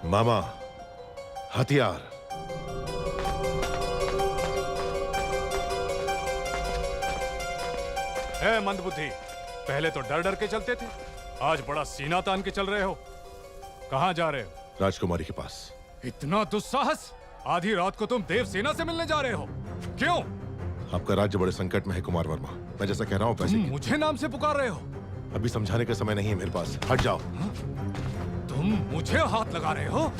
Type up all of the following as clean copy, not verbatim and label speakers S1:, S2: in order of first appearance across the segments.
S1: मामा, हथियार।
S2: है मंदबुद्धि, पहले तो डर डर के चलते थे, आज बड़ा सीना तान के चल रहे हो। कहां जा रहे हो?
S1: राजकुमारी के पास।
S2: इतना दुस्साहस! आधी रात को तुम देवसेना से मिलने जा रहे हो? क्यों?
S1: आपका राज्य बड़े संकट में है कुमार वर्मा। मैं जैसा कह रहा हूँ पैसे
S2: मुझे नाम से पुकार रहे हो?
S1: अभी समझाने का समय नहीं है मेरे पास। हट जाओ।
S2: तुम मुझे हाथ लगा रहे हो?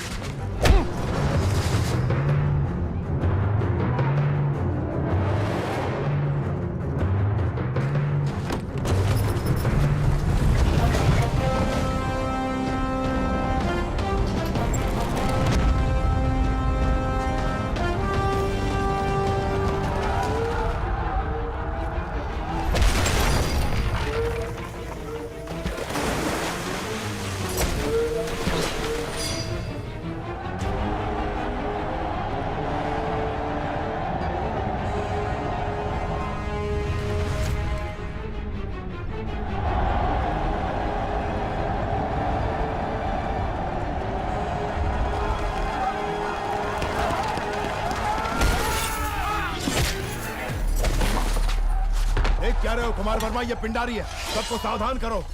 S1: क्या रहे हो कुमार वर्मा? ये पिंडारी है, सबको सावधान करो।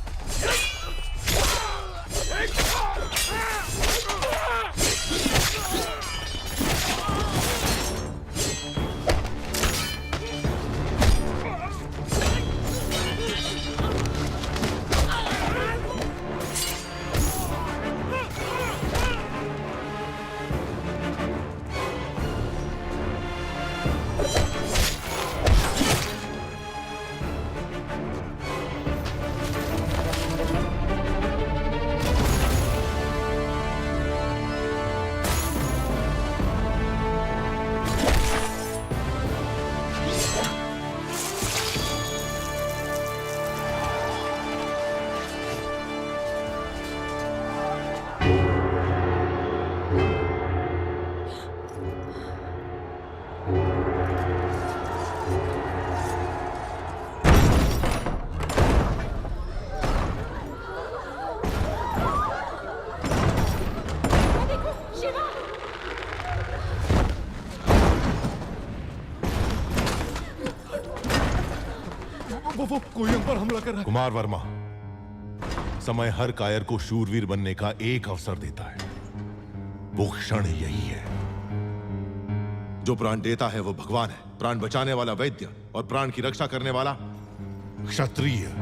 S2: वो कोई हम पर हमला कर रहा है।
S1: कुमार वर्मा, समय हर कायर को शूरवीर बनने का एक अवसर देता है। वो क्षण यही है। जो प्राण देता है वो भगवान है, प्राण बचाने वाला वैद्य और प्राण की रक्षा करने वाला क्षत्रिय।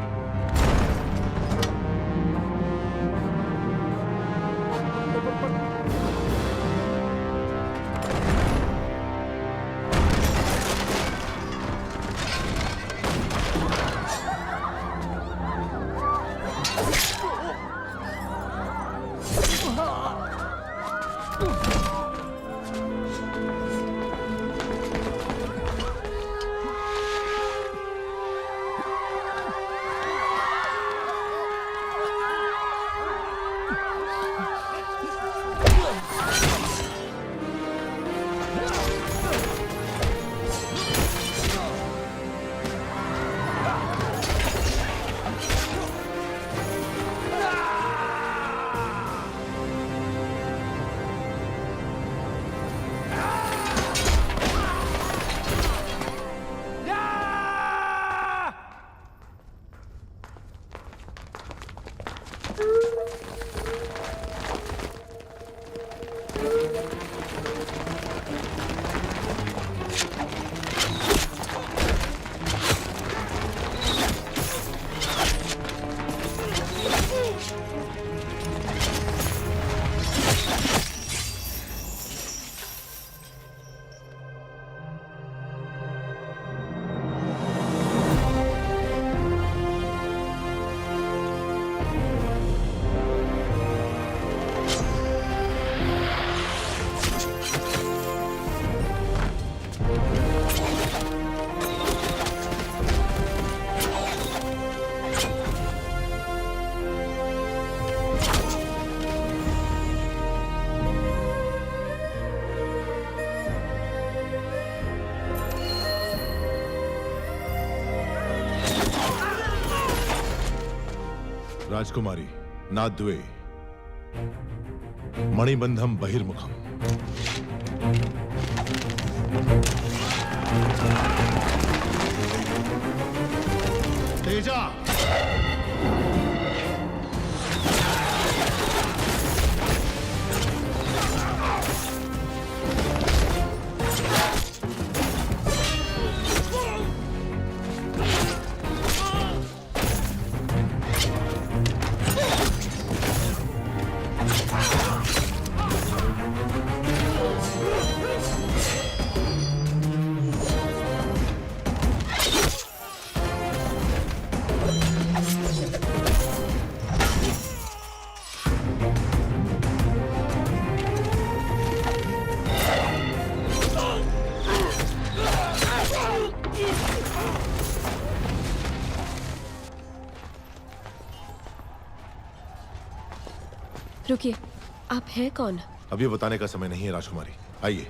S1: राजकुमारी नाद्वे मणिबंधम बहिर्मुखम। तेजा
S3: रुकिए, आप हैं कौन?
S1: अभी बताने का समय नहीं है राजकुमारी, आइए।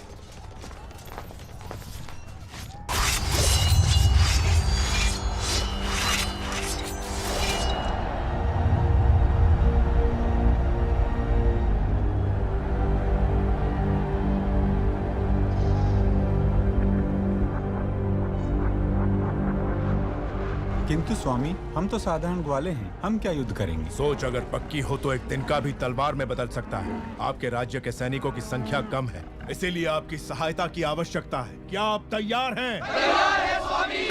S4: किंतु स्वामी, हम तो साधारण ग्वाले हैं, हम क्या युद्ध करेंगे?
S5: सोच अगर पक्की हो तो एक तिनका भी तलवार में बदल सकता है। आपके राज्य के सैनिकों की संख्या कम है, इसीलिए आपकी सहायता की आवश्यकता है। क्या आप तैयार हैं? तैयार हैं स्वामी।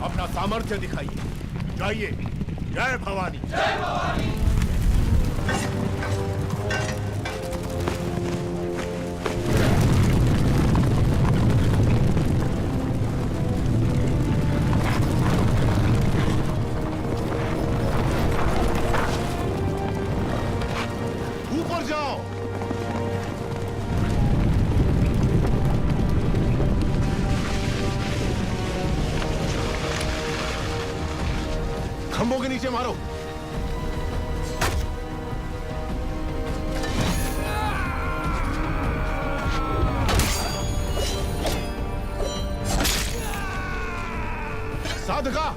S5: अपना सामर्थ्य दिखाइए। जाइए। जय भवानी। जय भवानी। ऊपर
S1: जाओ। खंभों के नीचे मारो। साधका,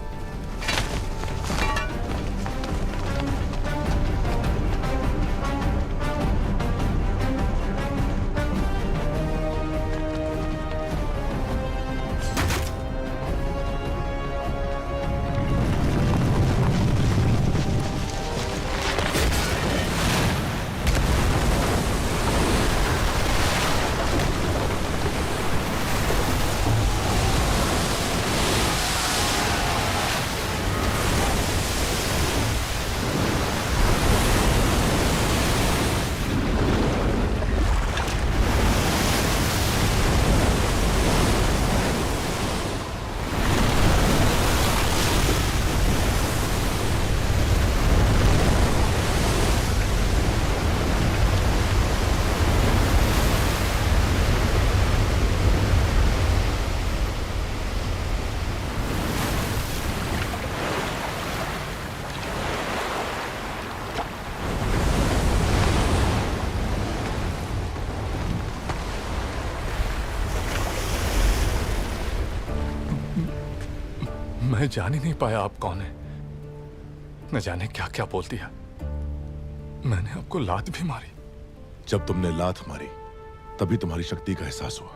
S2: मैं जान ही नहीं पाया आप कौन है। न जाने क्या क्या बोल दिया। मैंने आपको लात भी मारी।
S1: जब तुमने लात मारी तभी तुम्हारी शक्ति का एहसास हुआ।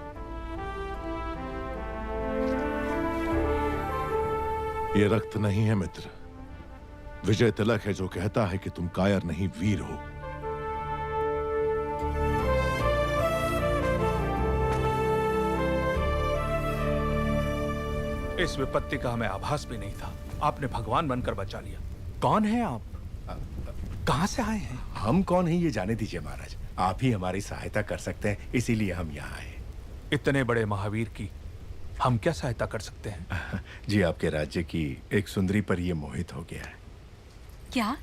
S1: ये रक्त नहीं है मित्र, विजय तिलक है जो कहता है कि तुम कायर नहीं वीर हो।
S6: इस विपत्ति का हमें आभास भी नहीं था। आपने भगवान बनकर बचा लिया। कौन है आप? कहां से आए हैं?
S5: हम कौन हैं ये जाने दीजिए महाराज। आप ही हमारी सहायता कर सकते हैं, इसीलिए हम यहाँ आए।
S6: इतने बड़े महावीर की हम क्या सहायता कर सकते हैं?
S5: जी, आपके राज्य की एक सुंदरी पर ये मोहित हो गया है।
S7: क्या?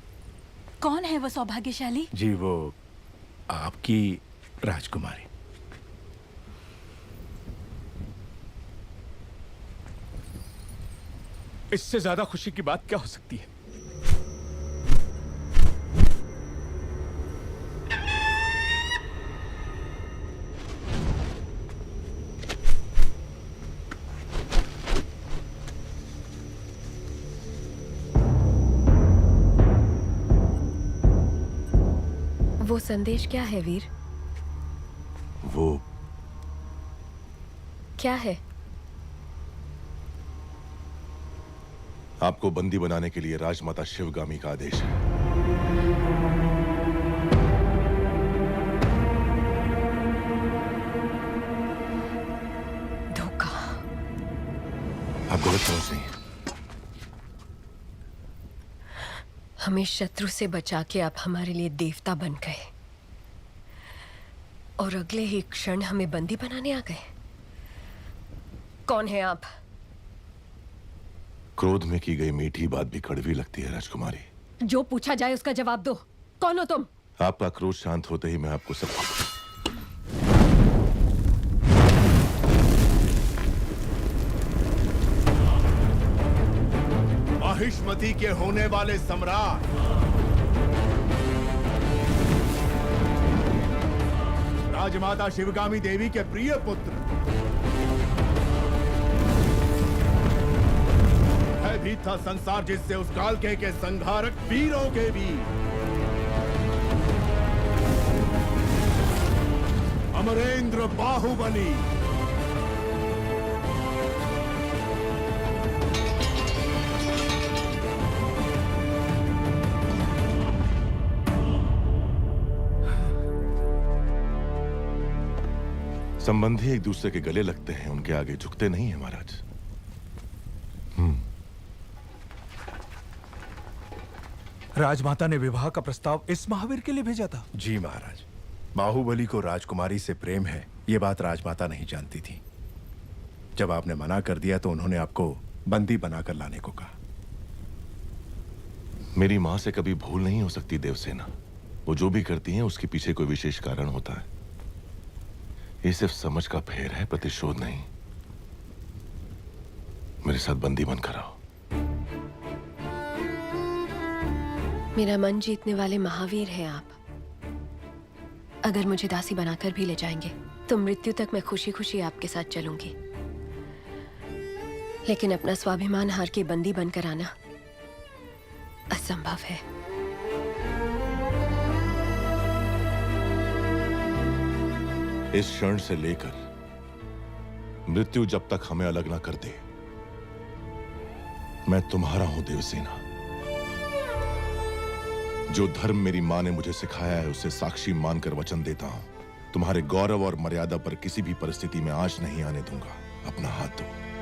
S7: कौन है वो सौभाग्यशाली?
S5: जी, वो आपकी राजकुमारी।
S6: इससे ज्यादा खुशी की बात क्या हो सकती है?
S3: वो संदेश क्या है वीर?
S1: वो
S3: क्या है?
S1: आपको बंदी बनाने के लिए राजमाता शिवगामी का आदेश है।
S3: धोखा।
S1: आप गलत समझ रही हैं।
S3: हमें शत्रु से बचा के आप हमारे लिए देवता बन गए और अगले ही क्षण हमें बंदी बनाने आ गए। कौन है आप?
S1: क्रोध में की गई मीठी बात भी कड़वी लगती है राजकुमारी।
S3: जो पूछा जाए उसका जवाब दो। कौन हो तुम?
S1: आपका क्रोध शांत होते ही मैं आपको सब
S5: महिष्मति के होने वाले सम्राट, राजमाता शिवगामी देवी के प्रिय पुत्र, भयभीत था संसार जिससे उस काल के संहारक वीरों के भी। अमरेंद्र बाहुबली,
S1: संबंधी एक दूसरे के गले लगते हैं, उनके आगे झुकते नहीं हैं महाराज।
S6: राजमाता ने विवाह का प्रस्ताव इस महावीर के लिए भेजा था।
S5: जी महाराज, बाहुबली को राजकुमारी से प्रेम है, ये बात राजमाता नहीं जानती थी। जब आपने मना कर दिया तो उन्होंने आपको बंदी बनाकर लाने को कहा।
S1: मेरी मां से कभी भूल नहीं हो सकती देवसेना। वो जो भी करती हैं उसके पीछे कोई विशेष कारण होता है। ये सिर्फ समझ का फेर है, प्रतिशोध नहीं। मेरे साथ बंदी बनकर आओ।
S3: मेरा मन जीतने वाले महावीर हैं आप। अगर मुझे दासी बनाकर भी ले जाएंगे तो मृत्यु तक मैं खुशी खुशी आपके साथ चलूंगी, लेकिन अपना स्वाभिमान हार के बंदी बनकर आना असंभव है।
S1: इस क्षण से लेकर मृत्यु जब तक हमें अलग ना कर दे, मैं तुम्हारा हूं देवसेना। जो धर्म मेरी मां ने मुझे सिखाया है उसे साक्षी मानकर वचन देता हूं, तुम्हारे गौरव और मर्यादा पर किसी भी परिस्थिति में आंच नहीं आने दूंगा। अपना हाथ दो।